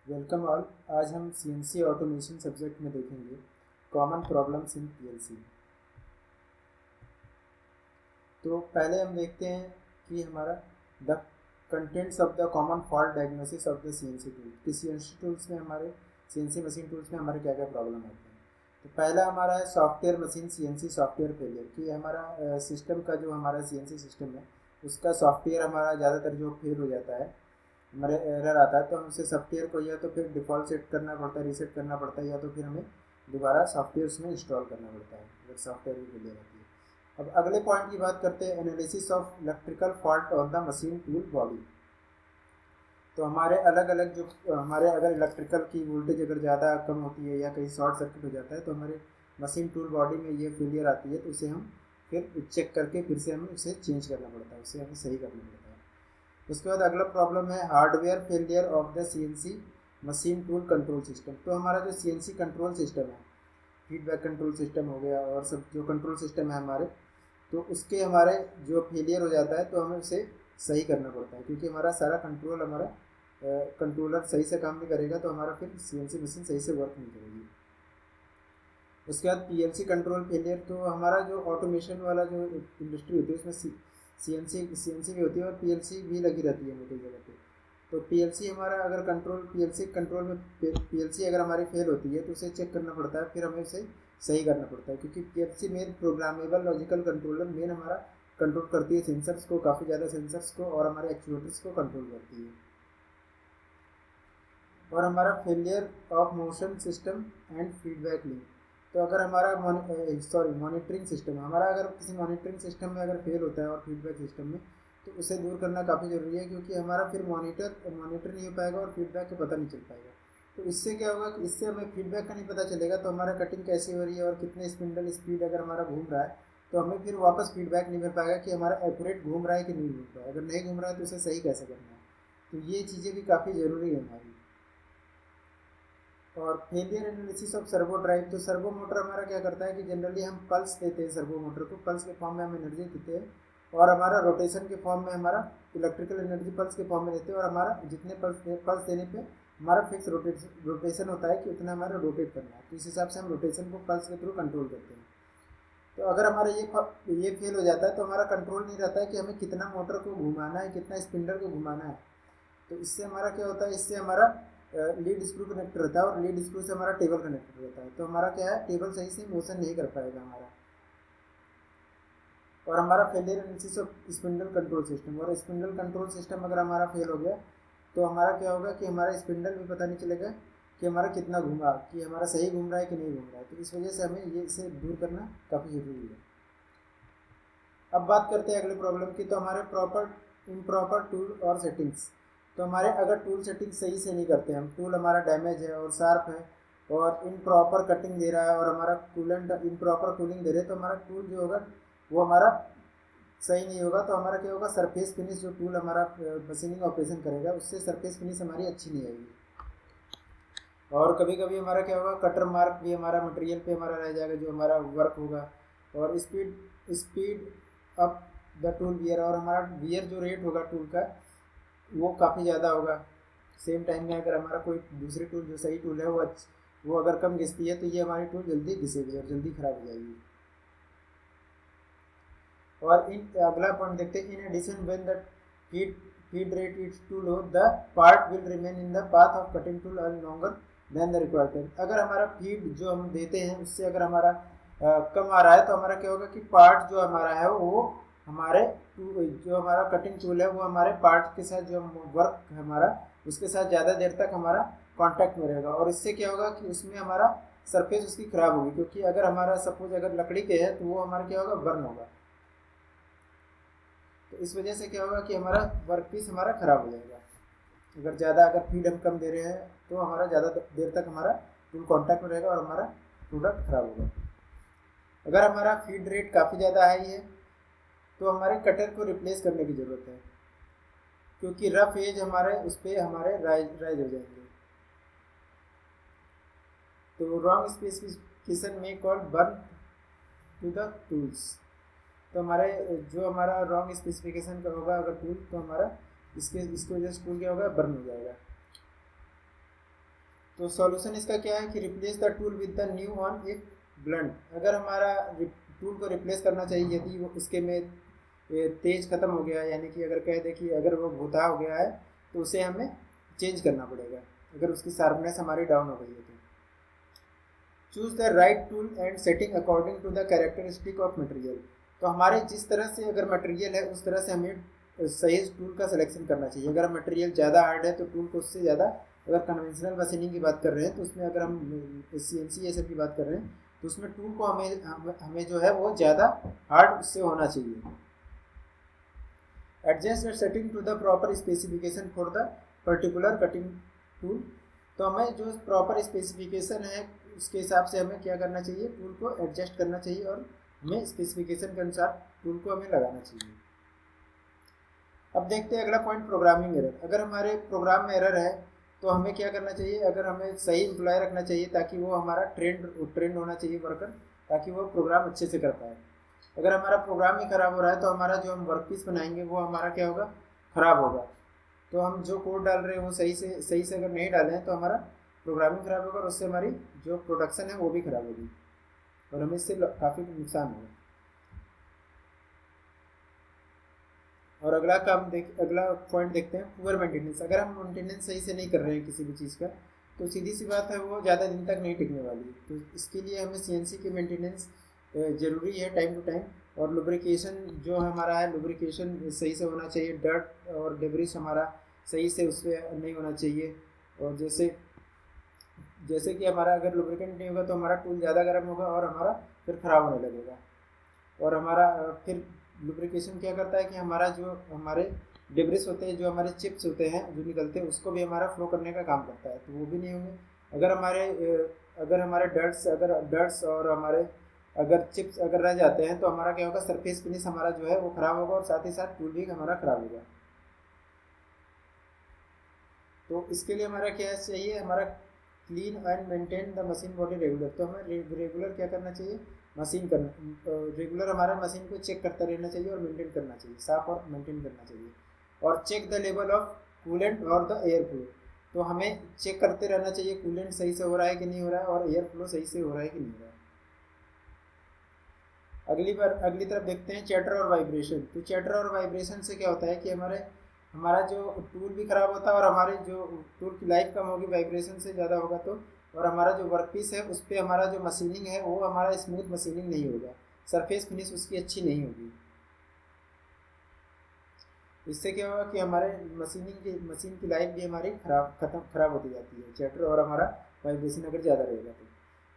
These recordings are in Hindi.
Welcome all. आज हम सीएनसी ऑटोमेशन सब्जेक्ट में देखेंगे कॉमन प्रॉब्लम्स इन पीएलसी। तो पहले हम देखते हैं कि हमारा the contents of the common fault diagnosis of the CNC tool कि सीएनसी टूल्स में हमारे सीएनसी मशीन टूल्स में हमारे क्या क्या प्रॉब्लम आते हैं। तो पहला हमारा है software machine CNC software failure कि हमारा सिस्टम का जो हमारा सीएनसी सिस्टम है उसका सॉफ्टवेयर हमारा ज़्यादातर जो फेल हो जाता है, हमारे एरर आता है, तो हम उसे सॉफ्टवेयर को या तो फिर डिफ़ॉल्ट सेट करना पड़ता है, रीसेट करना पड़ता है, या तो फिर हमें दोबारा सॉफ्टवेयर उसमें इंस्टॉल करना पड़ता है अगर सॉफ्टवेयर भी फेलियर आती है। अब अगले पॉइंट की बात करते हैं, analysis of electrical fault on the machine tool body. तो हमारे अलग अलग जो हमारे अगर इलेक्ट्रिकल की वोल्टेज अगर ज़्यादा कम होती है या कहीं शॉर्ट सर्किट हो जाता है तो हमारे मशीन टूल बॉडी में ये फेलियर आती है, तो उसे हम फिर चेक करके फिर से हमें उसे चेंज करना पड़ता है, उसे हमें सही करना पड़ता है। उसके बाद अगला प्रॉब्लम है hardware failure of the CNC machine tool control system. तो हमारा जो सीएनसी कंट्रोल सिस्टम है, फीडबैक कंट्रोल सिस्टम हो गया और सब जो कंट्रोल सिस्टम है हमारे, तो उसके हमारे जो फेलियर हो जाता है तो हमें उसे सही करना पड़ता है, क्योंकि हमारा सारा कंट्रोल हमारा कंट्रोलर सही से काम नहीं करेगा तो हमारा फिर सीएनसी मशीन सही से वर्क नहीं करेगी। उसके बाद पीएलसी कंट्रोल फेलियर, तो हमारा जो ऑटोमेशन वाला जो इंडस्ट्री होती है उसमें सीएनसी भी होती है और पीएलसी भी लगी रहती है मोटी जगह पे। तो पीएलसी हमारा अगर पीएलसी कंट्रोल में पीएलसी अगर हमारी फेल होती है तो उसे चेक करना पड़ता है, फिर हमें उसे सही करना पड़ता है, क्योंकि PLC main programmable logical controller main हमारा कंट्रोल करती है सेंसर्स को, काफ़ी ज़्यादा सेंसर्स को, और हमारे एक्चुएटर्स को कंट्रोल करती है। और हमारा failure of motion system and feedback link, तो अगर हमारा मॉनिटरिंग सिस्टम हमारा अगर किसी मॉनिटरिंग सिस्टम में अगर फेल होता है और फीडबैक सिस्टम में, तो उसे दूर करना काफ़ी ज़रूरी है, क्योंकि हमारा फिर मॉनिटर नहीं हो पाएगा और फीडबैक का पता नहीं चल पाएगा। तो इससे क्या होगा कि इससे हमें फीडबैक का नहीं पता चलेगा तो हमारा कटिंग कैसी हो रही है और कितने स्पिंडल स्पीड अगर हमारा घूम रहा है, तो हमें फिर वापस फीडबैक नहीं मिल पाएगा कि हमारा एक्यूरेट घूम रहा है कि नहीं घूम रहा है। अगर नहीं घूम रहा है तो उसे सही कैसे करना है, तो ये चीज़ें भी काफ़ी ज़रूरी है हमारी। और failure analysis of servo drive, तो सर्वो मोटर हमारा क्या करता है कि जनरली हम पल्स देते हैं, सर्वो मोटर को पल्स के फॉर्म में हम एनर्जी देते हैं, और हमारा रोटेशन के फॉर्म में हमारा इलेक्ट्रिकल एनर्जी पल्स के फॉर्म में देते हैं, और हमारा जितने पल्स देने पे हमारा फिक्स रोटेशन होता है कि उतना हमारा रोटेट करना है, तो इस हिसाब से हम रोटेशन को पल्स के थ्रू कंट्रोल करते हैं। तो अगर हमारा ये फेल हो जाता है तो हमारा कंट्रोल नहीं रहता है कि हमें कितना मोटर को घुमाना है, कितना स्पिंडल को घुमाना है। तो इससे हमारा क्या होता है, इससे हमारा लीड स्क्रू कनेक्टर रहता है और लीड स्क्रू से हमारा टेबल कनेक्टर रहता है, तो हमारा क्या है, टेबल सही से मोशन नहीं कर पाएगा हमारा। और हमारा failure analysis of spindle control system, और स्पिंडल कंट्रोल सिस्टम अगर हमारा फेल हो गया तो हमारा क्या होगा कि हमारा स्पिंडल भी पता नहीं चलेगा कि हमारा कितना घूमा, कि हमारा सही घूम रहा है कि नहीं घूम रहा है। तो इस वजह से हमें ये इसे दूर करना काफ़ी ज़रूरी है। अब बात करते हैं अगले प्रॉब्लम की, तो हमारे इम्प्रॉपर टूल और सेटिंग्स। तो हमारे अगर टूल सेटिंग सही से नहीं करते हम, टूल हमारा डैमेज है और शार्प है और इम्प्रॉपर कटिंग दे रहा है और हमारा कूलेंट इम्प्रॉपर कूलिंग दे रहे हैं, तो हमारा टूल जो होगा वो हमारा सही नहीं होगा। तो हमारा क्या होगा, सरफेस फिनिश जो टूल हमारा मशीनिंग ऑपरेशन करेगा उससे सरफेस फिनिश हमारी अच्छी नहीं आएगी। और कभी कभी हमारा क्या होगा, कटर मार्क भी हमारा मटेरियल पे हमारा रह जाएगा जो हमारा वर्क होगा। और speed speed up the tool wear, और हमारा वियर जो रेट होगा टूल का वो काफ़ी ज़्यादा होगा। सेम टाइम में अगर हमारा कोई दूसरी टूल जो सही टूल है वो अगर कम घिसती है तो ये हमारी टूल जल्दी घिसेगी और जल्दी ख़राब हो जाएगी। और इन अगला पॉइंट देखते हैं, in addition when the feed feed rate is too low the part will remain in the path of cutting tool और longer than the required time. अगर हमारा फीड जो हम देते हैं उससे अगर हमारा कम आ रहा है तो हमारा क्या होगा कि पार्ट जो हमारा है वो हमारे जो हमारा कटिंग टूल है वो हमारे पार्ट के साथ जो वर्क है हमारा उसके साथ ज़्यादा देर तक हमारा कांटेक्ट में रहेगा, और इससे क्या होगा कि उसमें हमारा सरफेस उसकी ख़राब होगी, क्योंकि अगर हमारा सपोज अगर लकड़ी के है तो वो हमारा क्या होगा, बर्न होगा। तो इस वजह से क्या होगा कि हमारा वर्क पीस हमारा ख़राब हो जाएगा। अगर ज़्यादा अगर फीड हम कम दे रहे हैं तो हमारा ज़्यादा देर तक हमारा टूल कॉन्टैक्ट में रहेगा और हमारा प्रोडक्ट ख़राब होगा। अगर हमारा फीड रेट काफ़ी ज़्यादा हाई है तो हमारे कटर को रिप्लेस करने की ज़रूरत है, क्योंकि रफ एज हमारे उस पर हमारे राइज राइज हो जाएंगे। तो रॉन्ग स्पेसिफिकेशन में call burn to the tools, तो हमारे जो हमारा रॉन्ग स्पेसिफिकेशन का होगा अगर टूल, तो हमारा इसके वजह से टूल क्या होगा, बर्न हो जाएगा। तो सॉल्यूशन इसका क्या है कि replace the tool with the new one if blunt. अगर हमारा टूल को रिप्लेस करना चाहिए यदि वो उसके में तेज ख़त्म हो गया है, यानी कि अगर कह दे कि अगर वो भूता हो गया है तो उसे हमें चेंज करना पड़ेगा अगर उसकी शार्पनेस हमारी डाउन हो गई है तो। Choose the right tool and setting according to the characteristic of material. तो हमारे जिस तरह से अगर मटेरियल है उस तरह से हमें सही टूल का सिलेक्शन करना चाहिए। अगर मटेरियल ज़्यादा हार्ड है तो टूल को उससे ज़्यादा, अगर कन्वेंशनल मशीनिंग की बात कर रहे हैं तो उसमें अगर हम CNC ये सब की बात कर रहे हैं तो उसमें टूल को हमें जो है वो ज़्यादा हार्ड उससे होना चाहिए। Adjust setting to the proper specification for the particular cutting tool. तो हमें जो प्रॉपर स्पेसिफिकेशन है उसके हिसाब से हमें क्या करना चाहिए, टूल को एडजस्ट करना चाहिए और हमें स्पेसिफिकेशन के अनुसार टूल को हमें लगाना चाहिए। अब देखते हैं अगला पॉइंट, प्रोग्रामिंग एरर। अगर हमारे प्रोग्राम में एरर है तो हमें क्या करना चाहिए, अगर हमें सही एम्प्लॉय रखना चाहिए ताकि वो हमारा ट्रेंड होना चाहिए वर्कर, ताकि वो प्रोग्राम अच्छे से कर पाए। अगर हमारा प्रोग्राम ही ख़राब हो रहा है तो हमारा जो हम वर्कपीस बनाएंगे वो हमारा क्या होगा, ख़राब होगा। तो हम जो कोड डाल रहे हैं वो सही से अगर नहीं डालें तो हमारा प्रोग्रामिंग ख़राब होगा और उससे हमारी जो प्रोडक्शन है वो भी ख़राब होगी और हमें इससे काफ़ी नुकसान होगा। और अगला पॉइंट देखते हैं, पुअर मेंटेनेंस। अगर हम मेंटेनेंस सही से नहीं कर रहे हैं किसी भी चीज़ का तो सीधी सी बात है वो ज़्यादा दिन तक नहीं टिकने वाली। तो इसके लिए हमें CNC की मेंटेनेंस ज़रूरी है टाइम टू टाइम। और लुब्रिकेशन जो हमारा है, लुब्रिकेशन सही से होना चाहिए। डर्ट और डेब्रिस हमारा सही से उस पर नहीं होना चाहिए। और जैसे कि हमारा अगर लुब्रिकेंट नहीं होगा तो हमारा टूल ज़्यादा गर्म होगा और हमारा फिर ख़राब होने लगेगा। और हमारा फिर लुब्रिकेशन क्या करता है कि हमारा जो हमारे डेब्रिस होते हैं, जो हमारे चिप्स होते हैं जो निकलते हैं, उसको भी हमारा फ्लो करने का काम करता है, तो वो भी नहीं होंगे। अगर हमारे डर्ट्स और हमारे अगर चिप्स अगर रह जाते हैं तो हमारा क्या होगा, सरफेस फिनिश हमारा जो है वो ख़राब होगा और साथ ही साथ टूल भी हमारा ख़राब होगा। तो इसके लिए हमारा क्या चाहिए, हमारा clean and maintain the machine body regular. तो हमें रेगुलर क्या करना चाहिए, रेगुलर हमारा मशीन को चेक करता रहना चाहिए और मेंटेन करना चाहिए, साफ और मेंटेन करना चाहिए। और check the level of coolant और द एयर फ्लो। तो हमें चेक करते रहना चाहिए कूलेंट सही से हो रहा है कि नहीं हो रहा है और एयर फ्लो सही से हो रहा है कि नहीं हो रहा है। अगली तरफ देखते हैं चैटर और वाइब्रेशन। तो चैटर और वाइब्रेशन से क्या होता है कि हमारा जो टूल भी ख़राब होता है और हमारे जो टूल की लाइफ कम होगी वाइब्रेशन से ज़्यादा होगा तो। और हमारा जो वर्कपीस है उस पर हमारा जो मशीनिंग है वो हमारा स्मूथ मशीनिंग नहीं होगा, सरफेस फिनिश उसकी अच्छी नहीं होगी। इससे क्या होगा कि हमारे मशीन की लाइफ भी हमारी खराब होती जाती है, चैटर और हमारा वाइब्रेशन अगर ज़्यादा रहेगा तो।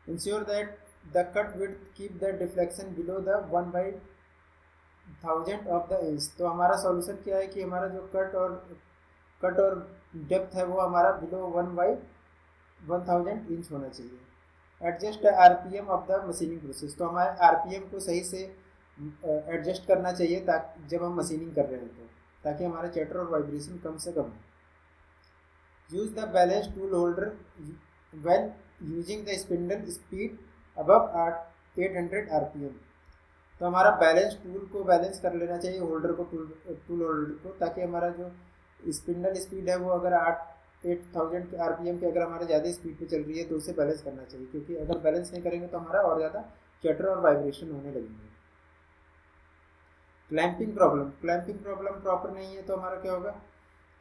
Ensure that the cut width keep the deflection below the 1/1000 of the inch. तो हमारा सॉल्यूशन क्या है कि हमारा जो कट और डेप्थ है वो हमारा बिलो 1/1000 इंच होना चाहिए। Adjust RPM of the machining process. तो हमारे RPM को सही से एडजस्ट करना चाहिए ताकि जब हम मशीनिंग कर रहे हैं तो, ताकि हमारा चैटर और वाइब्रेशन कम से कम हो। Use the balance tool holder when using the spindle speed above 800 RPM। तो हमारा टूल को बैलेंस कर लेना चाहिए, टूल होल्डर को, ताकि हमारा जो स्पिंडल स्पीड है वो अगर 8000 RPM के अगर हमारे ज़्यादा स्पीड पे चल रही है तो उसे बैलेंस करना चाहिए, क्योंकि अगर बैलेंस नहीं करेंगे तो हमारा और ज़्यादा चैटर और वाइब्रेशन होने लगेंगे। क्लैंपिंग प्रॉब्लम प्रॉपर नहीं है तो हमारा क्या होगा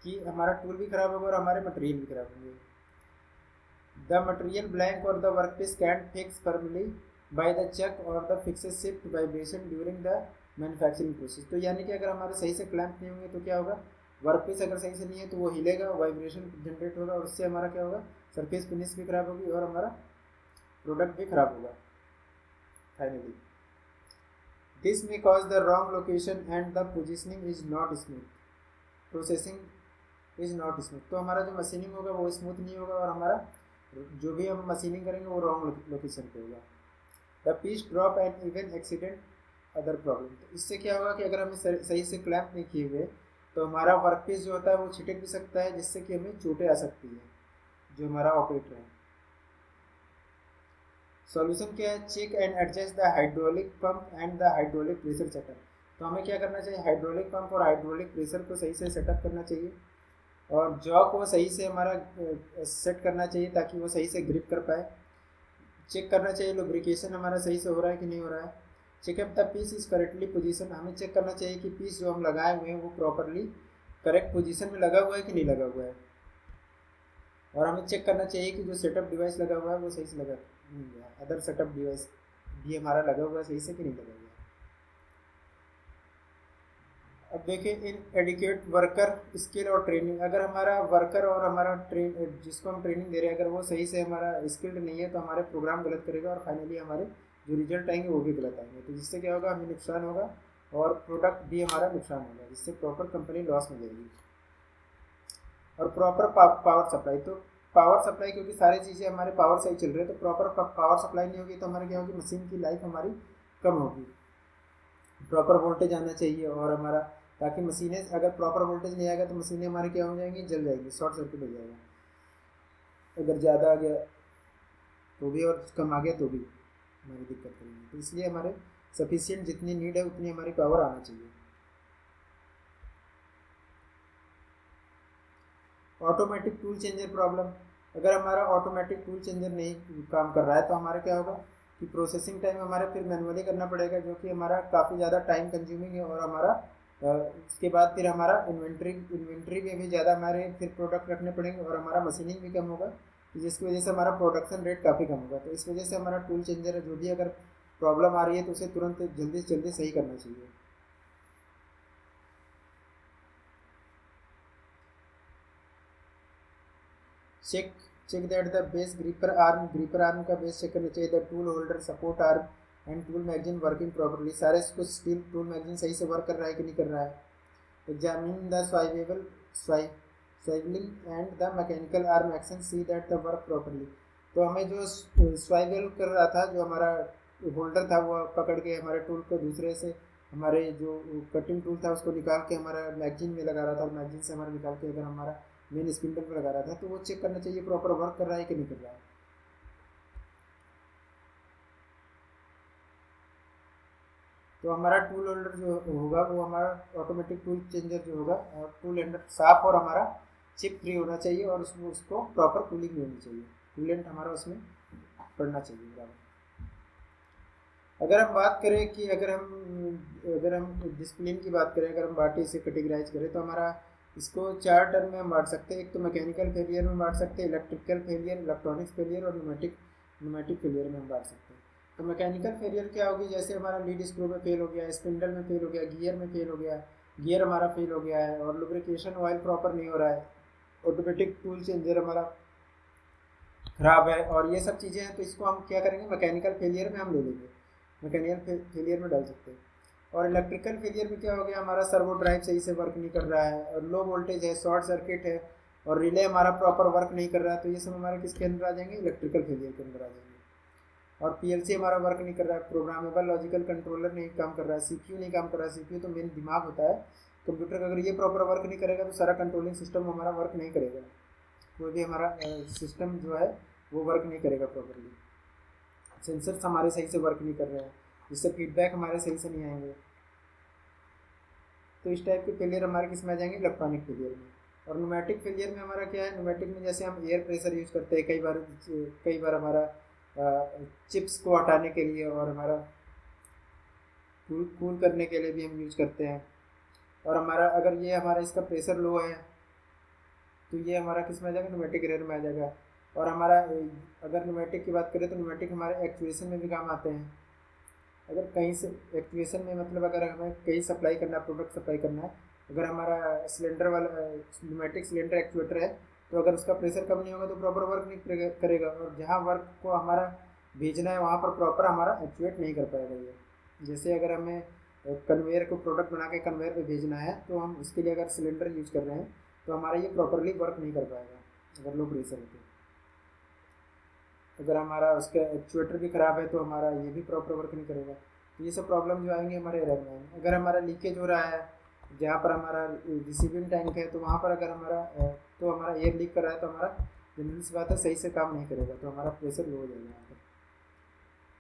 कि हमारा टूल भी खराब होगा और हमारे मटेरियल भी खराब होंगे। द मटेरियल ब्लैंक और the workpiece can't fix firmly by the chuck और the fixes shift vibration during the manufacturing process. तो यानी कि अगर हमारे सही से क्लैंप नहीं होंगे तो क्या होगा, वर्कपीस अगर सही से नहीं है तो वो हिलेगा, वाइब्रेशन जनरेट होगा और उससे हमारा क्या होगा, सरफेस फिनिश भी खराब होगी और हमारा प्रोडक्ट भी खराब होगा finally. This may cause the wrong location and the positioning is not smooth, processing is not smooth. तो हमारा जो मशीनिंग होगा वो स्मूथ नहीं होगा और हमारा जो भी हम मशीनिंग करेंगे वो रॉन्ग लोकेशन पे होगा। The piece drop and even accident other problem. तो इससे क्या होगा कि अगर हमें सही से क्लैंप नहीं किए हुए तो हमारा वर्कपीस जो होता है वो छिटक भी सकता है, जिससे कि हमें चोटें आ सकती है जो हमारा ऑपरेटर है। सॉल्यूशन क्या है, check and adjust the hydraulic pump and the hydraulic pressure setup. तो हमें क्या करना चाहिए, हाइड्रोलिक पंप और हाइड्रोलिक प्रेशर को सही से सेटअप करना चाहिए और जॉ को सही से हमारा सेट करना चाहिए ताकि वो सही से ग्रिप कर पाए। चेक करना चाहिए लुब्रिकेशन हमारा सही से हो रहा है कि नहीं हो रहा है। Checkup the piece is correctly position, हमें चेक करना चाहिए कि पीस जो हम लगाए हुए हैं वो प्रॉपरली करेक्ट पोजीशन में लगा हुआ है कि नहीं लगा हुआ है। और हमें चेक करना चाहिए कि जो सेटअप डिवाइस लगा हुआ है वो सही से लगा नहीं हुआ है, अदर सेटअप डिवाइस भी हमारा लगा हुआ है सही से कि नहीं लगा हुआ है। अब देखिए इन एडिकेट वर्कर स्किल और ट्रेनिंग, अगर हमारा वर्कर और हमारा जिसको हम ट्रेनिंग दे रहे हैं अगर वो सही से हमारा स्किल्ड नहीं है तो हमारे प्रोग्राम गलत करेगा और फाइनली हमारे जो रिजल्ट आएंगे वो भी गलत आएंगे। तो जिससे क्या होगा, हमें नुकसान होगा और प्रोडक्ट भी हमारा नुकसान होगा, जिससे प्रॉपर कंपनी लॉस में जाएगी। और प्रॉपर पावर सप्लाई, तो पावर सप्लाई क्योंकि सारी चीज़ें हमारे पावर से ही चल रही है तो प्रॉपर पावर सप्लाई नहीं होगी तो हमारे क्या होगी, मशीन की लाइफ हमारी कम होगी। प्रॉपर वोल्टेज आना चाहिए और हमारा, ताकि मशीनें, अगर प्रॉपर वोल्टेज नहीं आएगा तो मशीनें हमारी क्या हो जाएंगी, जल जाएंगी, शॉर्ट सर्किट हो जाएगा। अगर ज़्यादा आ गया तो भी और कम आ गया तो भी हमारी दिक्कत करेंगे। तो इसलिए हमारे सफिशिएंट जितनी नीड है उतनी हमारी पावर आना चाहिए। ऑटोमेटिक टूल चेंजर प्रॉब्लम, अगर हमारा ऑटोमेटिक टूल चेंजर नहीं काम कर रहा है तो हमारा क्या होगा कि प्रोसेसिंग टाइम हमारा फिर मैनुअली करना पड़ेगा जो कि हमारा काफ़ी ज़्यादा टाइम कंज्यूमिंग है। और हमारा उसके बाद फिर हमारा इन्वेंट्री में भी ज़्यादा हमारे फिर प्रोडक्ट रखने पड़ेंगे और हमारा मशीनिंग भी कम होगा, जिसकी वजह से हमारा प्रोडक्शन रेट काफ़ी कम होगा। तो इस वजह से हमारा टूल चेंजर जो भी अगर प्रॉब्लम आ रही है तो उसे तुरंत जल्दी से जल्दी सही करना चाहिए। Check check that the base gripper arm का बेस चेक करना चाहिए, the tool holder support arm and tool magazine working properly, सारे कुछ स्टील टूल मैगजीन सही से वर्क कर रहा है कि नहीं कर रहा है। Examine the swivelling and the mechanical arm action, see that the work properly. तो हमें जो स्वाइवल कर रहा था, जो हमारा होल्डर था वो पकड़ के हमारे टूल को दूसरे से, हमारे जो कटिंग टूल था उसको निकाल के हमारा मैगजीन में लगा रहा था और मैगजीन से हमारा निकाल के अगर हमारा मेन स्पिंडल पर लगा रहा था तो वो चेक करना चाहिए प्रॉपर वर्क कर रहा है कि नहीं कर रहा है। तो हमारा टूल होल्डर जो होगा वो हमारा ऑटोमेटिक टूल चेंजर जो होगा, टूल हैंडल साफ और हमारा चिप फ्री होना चाहिए और उसको प्रॉपर कूलिंग भी होनी चाहिए, कूलेंट हमारा उसमें पड़ना चाहिए बराबर। अगर हम बात करें कि अगर हम डिसिप्लिन की बात करें, अगर हम बाटी से कैटेगराइज करें तो हमारा इसको 4 टर्म में हम बांट सकते हैं। एक तो मैकेनिकल फेलियर में बांट सकते हैं, इलेक्ट्रिकल फेलियर, इलेक्ट्रॉनिक्स फेलियर और न्यूमेटिक फेलियर में हम बांट सकते हैं। तो मैकेनिकल फेलियर क्या होगी, जैसे हमारा लीड स्क्रू में फेल हो गया, स्पिंडल में फेल हो गया, गियर में फेल हो गया, गियर हमारा फेल हो गया है और लुब्रिकेशन ऑयल प्रॉपर नहीं हो रहा है, ऑटोमेटिक टूल चेंजर हमारा खराब है और ये सब चीज़ें हैं। तो इसको हम क्या करेंगे, मैकेनिकल फेलियर में हम ले लेंगे, मैकेनिकल फेलियर में डाल सकते हैं। और इलेक्ट्रिकल फेलियर में क्या हो गया, हमारा सर्वो ड्राइव सही से वर्क नहीं कर रहा है और लो वोल्टेज है, शॉर्ट सर्किट है और रिले हमारा प्रॉपर वर्क नहीं कर रहा है। तो ये सब हमारे किसके अंदर आ जाएंगे, इलेक्ट्रिकल फेलियर के अंदर आ जाएंगे। और पीएलसी हमारा वर्क नहीं कर रहा है, प्रोग्रामेबल लॉजिकल कंट्रोलर नहीं काम कर रहा है, सीपीयू नहीं काम कर रहा है। सीपीयू तो मेन दिमाग होता है कंप्यूटर का, अगर ये प्रॉपर वर्क नहीं करेगा तो सारा कंट्रोलिंग सिस्टम हमारा वर्क नहीं करेगा, कोई भी हमारा सिस्टम जो है वो वर्क नहीं करेगा प्रॉपरली। सेंसर्स हमारे सही से वर्क नहीं कर रहे हैं, जिससे फीडबैक हमारे सही से नहीं आएंगे। तो इस टाइप के फेलियर हमारे किस में आ जाएंगे, इलेक्ट्रॉनिक फेलियर में। और न्यूमेटिक फेलियर में हमारा क्या है, न्यूमेटिक में जैसे हम एयर प्रेशर यूज़ करते हैं कई बार हमारा चिप्स को हटाने के लिए और हमारा कूल करने के लिए भी हम यूज़ करते हैं। और हमारा अगर ये हमारा इसका प्रेशर लो है तो ये हमारा किस में आ जाएगा, न्यूमेटिक एयर में आ जाएगा। और हमारा अगर न्यूमेटिक की बात करें तो न्यूमेटिक हमारे एक्चुएशन में भी काम आते हैं। अगर कहीं से एक्चुएशन में मतलब अगर हमें कहीं सप्लाई करना है, प्रोडक्ट सप्लाई करना है, अगर हमारा सिलेंडर वाला न्यूमेटिक सिलेंडर एक्चुएटर है तो अगर उसका प्रेशर कम नहीं होगा तो प्रॉपर वर्क नहीं करेगा और जहाँ वर्क को हमारा भेजना है वहाँ पर प्रॉपर हमारा एक्चुएट नहीं कर पाएगा ये। जैसे अगर हमें कन्वेयर को प्रोडक्ट बना के कन्वेयर पे भेजना है तो हम इसके लिए अगर सिलेंडर यूज़ कर रहे हैं तो हमारा ये प्रॉपरली वर्क नहीं कर पाएगा अगर लो प्रेशर है तो। अगर हमारा उसका एक्चुएटर भी ख़राब है तो हमारा ये भी प्रॉपर वर्क नहीं करेगा। तो ये सब प्रॉब्लम जो आएंगे हमारे एरर में आएंगे। अगर हमारा लीकेज हो रहा है जहाँ पर हमारा रिसीविंग टैंक है तो वहाँ पर अगर हमारा एयर लीक कर रहा है तो हमारा जनरल सी बात है सही से काम नहीं करेगा, तो हमारा प्रेशर लो हो जाएगा यहाँ पर।